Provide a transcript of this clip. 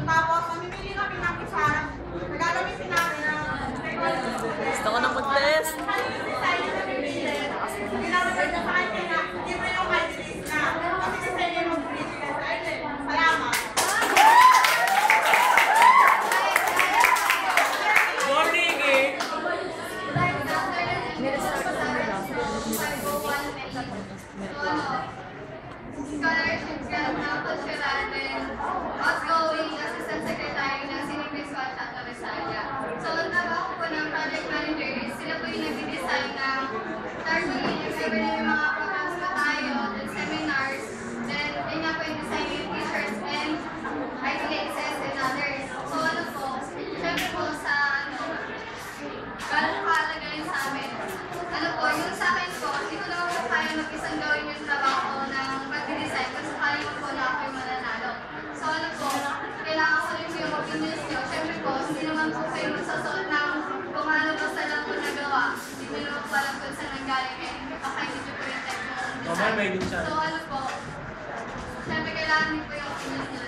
Tapos, mamimili kami ng isa. Nagagamitin namin na Gusto ko na mag-test. ginagawa niya sa kanya na libre yung ID na. Kasi kasi yung mag-free ka sa ID. Salamat. Morning eh! Scholarship grant na cultural and outgoing assistant secretary ng Sinipis Santa Rosalia. So, ang trabaho po ng project manager is sila po yung nag-design ng tarpaulin, sabi na yung mga programs na tayo, then seminars, then yun nga po yung design yung t-shirts and ID cases and others. So, ano po, syempre po sa gano'ng kahalaga rin sa amin. Ano po, yung sa akin po, hindi ko naman po kaya mag-isang gawin yung trabaho ng pag-design kasi kaya mo po na ako yung mananalo. So ano po, kailangan ko rin po yung opinions nyo. Siyempre po, hindi naman po kayo magsasuot ng kung ano basta lang po nagawa. Hindi naman po alam kung saan nanggaling eh. Baka hindi nyo po yung type ng design. So ano po, siyempre kailangan din po yung opinions nyo.